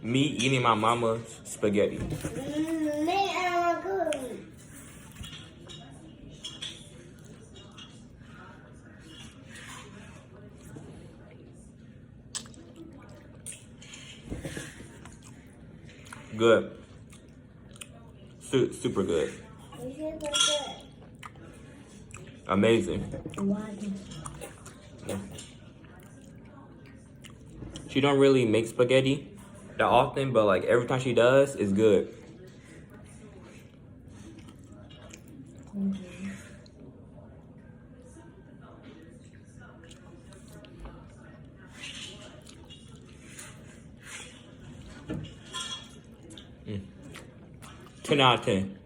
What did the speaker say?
me eating my mama's spaghetti. Good. Super good. Amazing. Yeah. She don't really make spaghetti that often, but like every time she does, it's good. Mm. 10 out of 10.